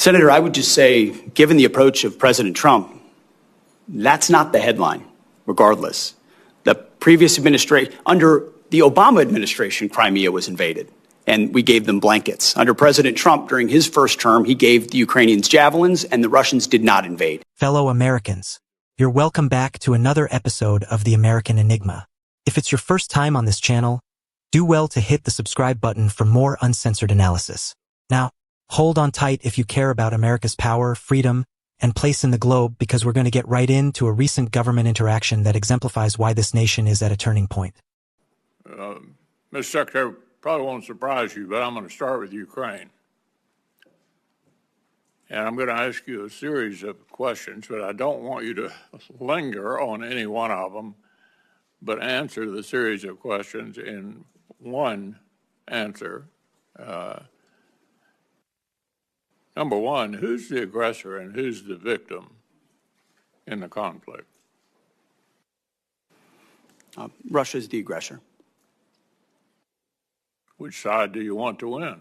Senator, I would just say, given the approach of President Trump, that's not the headline, regardless. The previous administration, under the Obama administration, Crimea was invaded, and we gave them blankets. Under President Trump, during his first term, he gave the Ukrainians javelins, and the Russians did not invade. Fellow Americans, you're welcome back to another episode of The American Enigma. If it's your first time on this channel, do well to hit the subscribe button for more uncensored analysis. Now, hold on tight if you care about America's power, freedom, and place in the globe, because we're going to get right into a recent government interaction that exemplifies why this nation is at a turning point. Mr. Secretary, probably won't surprise you, but I'm going to start with Ukraine. And I'm going to ask you a series of questions, but I don't want you to linger on any one of them, but answer the series of questions in one answer. Number one, who's the aggressor and who's the victim in the conflict? Russia's the aggressor. Which side do you want to win?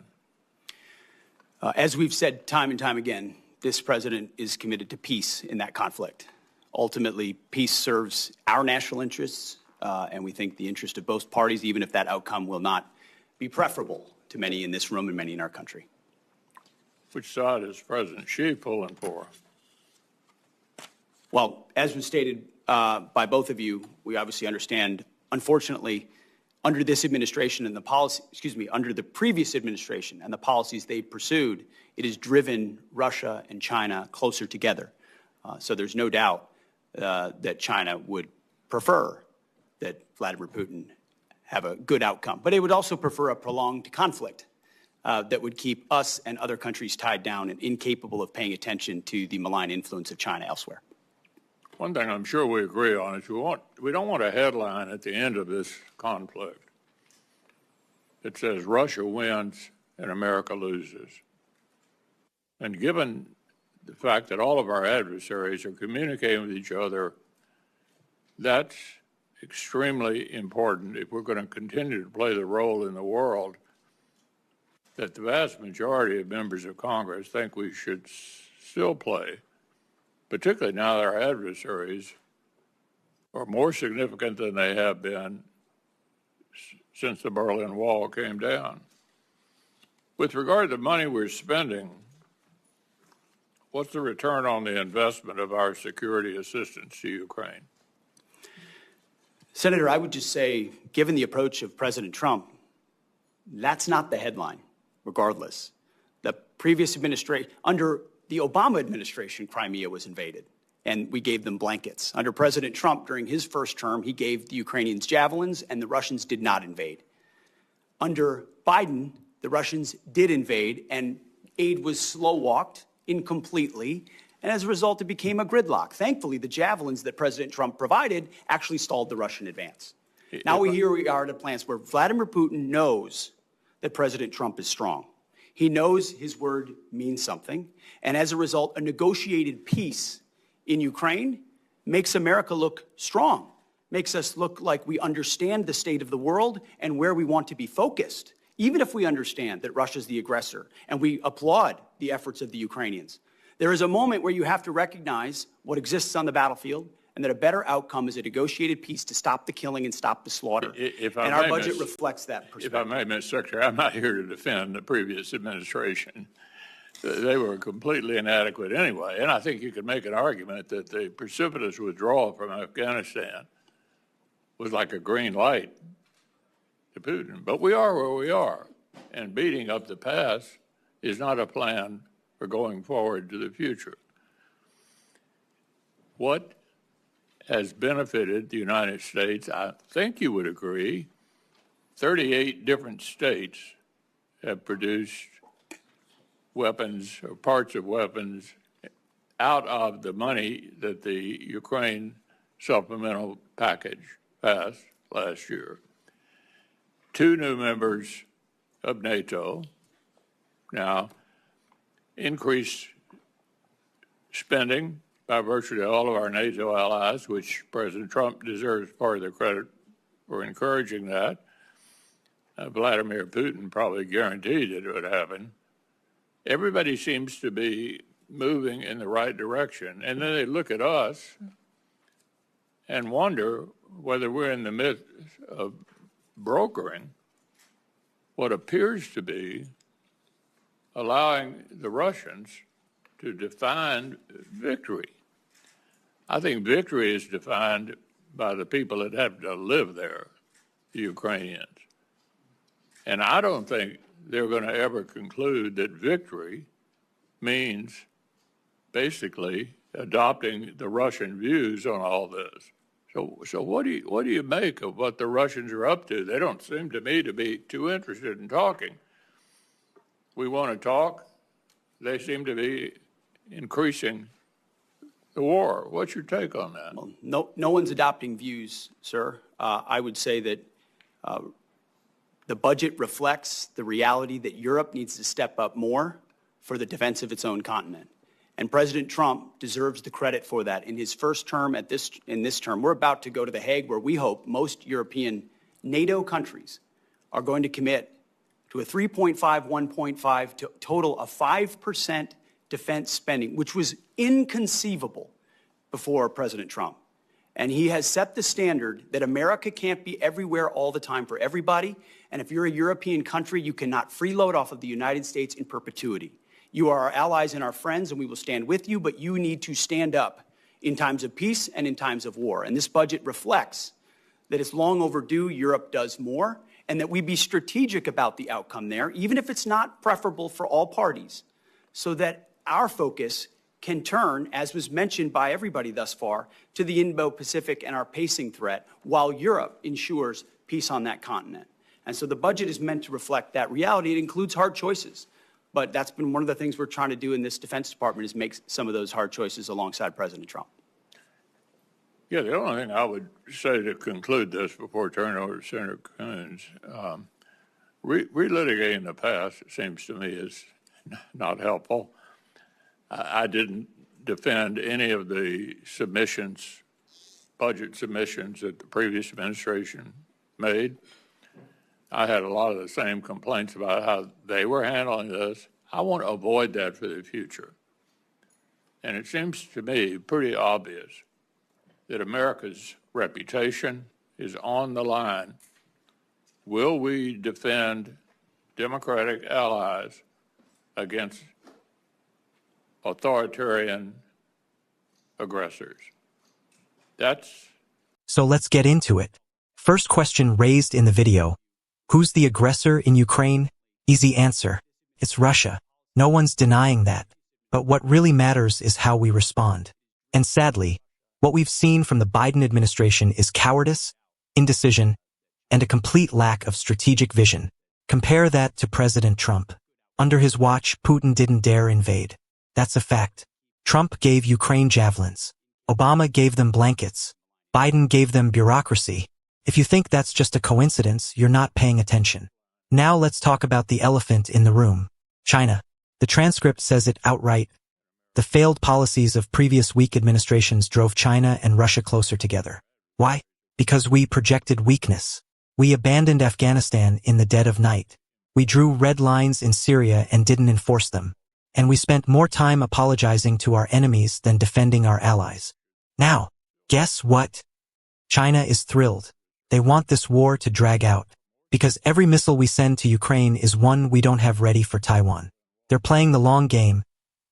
As we've said time and time again, this president is committed to peace in that conflict. Ultimately, peace serves our national interests, and we think the interest of both parties, even if that outcome will not be preferable to many in this room and many in our country. Which side is President Xi pulling for? Well, as was stated by both of you, we obviously understand, unfortunately, under this administration and the policy, under the previous administration and the policies they pursued, it has driven Russia and China closer together. So there's no doubt that China would prefer that Vladimir Putin have a good outcome. But it would also prefer a prolonged conflict that would keep us and other countries tied down and incapable of paying attention to the malign influence of China elsewhere. One thing I'm sure we agree on is we don't want a headline at the end of this conflict that says Russia wins and America loses. And given the fact that all of our adversaries are communicating with each other, that's extremely important if we're going to continue to play the role in the world that the vast majority of members of Congress think we should still play, particularly now that our adversaries are more significant than they have been since the Berlin Wall came down. With regard to the money we're spending, what's the return on the investment of our security assistance to Ukraine? Senator, I would just say, given the approach of President Trump, that's not the headline, regardless. The previous administration, under the Obama administration, Crimea was invaded, and we gave them blankets. Under President Trump, during his first term, he gave the Ukrainians javelins, and the Russians did not invade. Under Biden, the Russians did invade, and aid was slow-walked incompletely, and as a result, it became a gridlock. Thankfully, the javelins that President Trump provided actually stalled the Russian advance. Now we are at a place where Vladimir Putin knows that President Trump is strong. He knows his word means something, and as a result, a negotiated peace in Ukraine makes America look strong, makes us look like we understand the state of the world and where we want to be focused, even if we understand that Russia's the aggressor and we applaud the efforts of the Ukrainians. There is a moment where you have to recognize what exists on the battlefield and that a better outcome is a negotiated peace to stop the killing and stop the slaughter. And our budget reflects that perspective. If I may, Mr. Secretary, I'm not here to defend the previous administration. They were completely inadequate anyway. And I think you could make an argument that the precipitous withdrawal from Afghanistan was like a green light to Putin. But we are where we are. And beating up the past is not a plan for going forward to the future. What has benefited the United States, I think you would agree, 38 different states have produced weapons or parts of weapons out of the money that the Ukraine supplemental package passed last year. 2 new members of NATO now increased spending by virtually all of our NATO allies, which President Trump deserves part of the credit for encouraging that. Vladimir Putin probably guaranteed it would happen. everybody seems to be moving in the right direction. And then they look at us and wonder whether we're in the midst of brokering what appears to be allowing the Russians to define victory. I think victory is defined by the people that have to live there, the Ukrainians. And I don't think they're going to ever conclude that victory means basically adopting the Russian views on all this. So what do you make of what the Russians are up to? They don't seem to me to be too interested in talking. We want to talk. They seem to be increasing the war. What's your take on that? Well, no one's adopting views, sir. I would say that the budget reflects the reality that Europe needs to step up more for the defense of its own continent. And President Trump deserves the credit for that. In his first term in this term, we're about to go to The Hague, where we hope most European NATO countries are going to commit to a 3.5, 1.5 total of 5% defense spending, which was inconceivable before President Trump. And he has set the standard that America can't be everywhere all the time for everybody. And if you're a European country, you cannot freeload off of the United States in perpetuity. You are our allies and our friends, and we will stand with you, but you need to stand up in times of peace and in times of war. And this budget reflects that it's long overdue Europe does more, and that we be strategic about the outcome there, even if it's not preferable for all parties, so that our focus can turn, as was mentioned by everybody thus far, to the Indo-Pacific and our pacing threat, while Europe ensures peace on that continent. And so the budget is meant to reflect that reality. It includes hard choices. But that's been one of the things we're trying to do in this Defense Department, is make some of those hard choices alongside President Trump. Yeah, the only thing I would say to conclude this before turning over to Senator Coons, relitigating the past, it seems to me, is not helpful. I didn't defend any of the submissions, budget submissions that the previous administration made. I had a lot of the same complaints about how they were handling this. I want to avoid that for the future. And it seems to me pretty obvious that America's reputation is on the line. Will we defend democratic allies against authoritarian aggressors? So let's get into it. First question raised in the video: who's the aggressor in Ukraine? Easy answer. It's Russia. No one's denying that. But what really matters is how we respond. And sadly, what we've seen from the Biden administration is cowardice, indecision, and a complete lack of strategic vision. Compare that to President Trump. Under his watch, Putin didn't dare invade. That's a fact. Trump gave Ukraine javelins. Obama gave them blankets. Biden gave them bureaucracy. If you think that's just a coincidence, you're not paying attention. Now let's talk about the elephant in the room: China. The transcript says it outright. The failed policies of previous weak administrations drove China and Russia closer together. Why? Because we projected weakness. We abandoned Afghanistan in the dead of night. We drew red lines in Syria and didn't enforce them. And we spent more time apologizing to our enemies than defending our allies. Now, guess what? China is thrilled. They want this war to drag out, because every missile we send to Ukraine is one we don't have ready for Taiwan. They're playing the long game,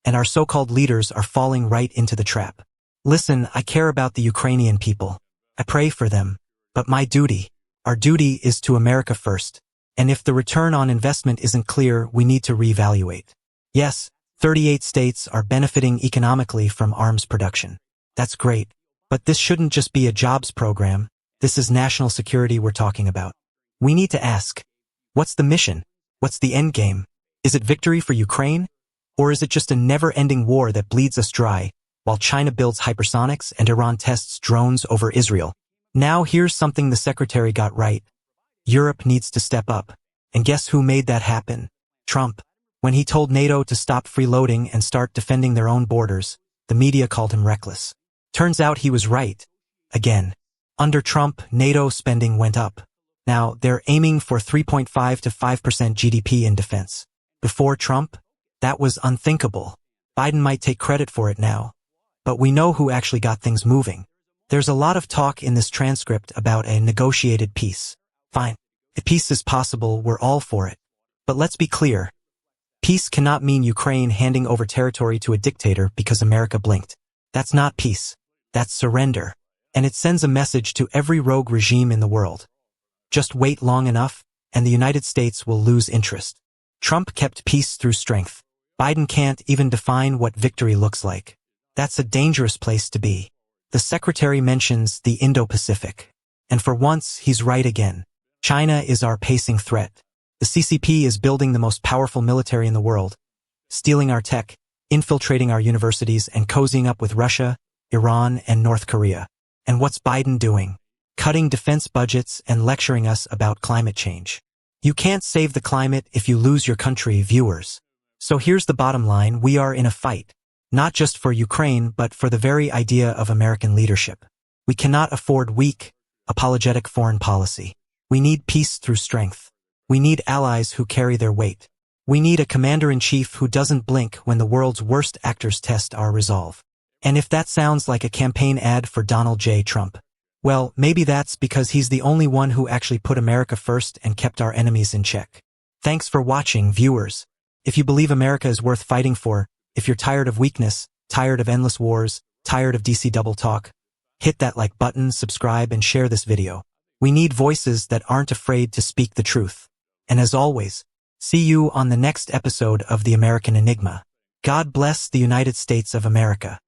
and our so-called leaders are falling right into the trap. Listen, I care about the Ukrainian people. I pray for them. But our duty is to America first. And if the return on investment isn't clear, we need to reevaluate. Yes, 38 states are benefiting economically from arms production. That's great. But this shouldn't just be a jobs program. This is national security we're talking about. We need to ask, what's the mission? What's the end game? Is it victory for Ukraine? Or is it just a never-ending war that bleeds us dry, while China builds hypersonics and Iran tests drones over Israel? Now here's something the Secretary got right. Europe needs to step up. And guess who made that happen? Trump. When he told NATO to stop freeloading and start defending their own borders, the media called him reckless. Turns out he was right. Again. Under Trump, NATO spending went up. Now, they're aiming for 3.5 to 5% GDP in defense. Before Trump, That was unthinkable. Biden might take credit for it now. But we know who actually got things moving. There's a lot of talk in this transcript about a negotiated peace. Fine. If peace is possible, we're all for it. But let's be clear. Peace cannot mean Ukraine handing over territory to a dictator because America blinked. That's not peace. That's surrender. And it sends a message to every rogue regime in the world. Just wait long enough, and the United States will lose interest. Trump kept peace through strength. Biden can't even define what victory looks like. That's a dangerous place to be. The secretary mentions the Indo-Pacific. And for once, he's right again. China is our pacing threat. The CCP is building the most powerful military in the world, stealing our tech, infiltrating our universities, and cozying up with Russia, Iran, and North Korea. And what's Biden doing? Cutting defense budgets and lecturing us about climate change. You can't save the climate if you lose your country, viewers. So here's the bottom line: we are in a fight. Not just for Ukraine, but for the very idea of American leadership. We cannot afford weak, apologetic foreign policy. We need peace through strength. We need allies who carry their weight. We need a commander-in-chief who doesn't blink when the world's worst actors test our resolve. And if that sounds like a campaign ad for Donald J. Trump, well, maybe that's because he's the only one who actually put America first and kept our enemies in check. Thanks for watching, viewers. If you believe America is worth fighting for, if you're tired of weakness, tired of endless wars, tired of DC double talk, hit that like button, subscribe, and share this video. We need voices that aren't afraid to speak the truth. And as always, see you on the next episode of The American Enigma. God bless the United States of America.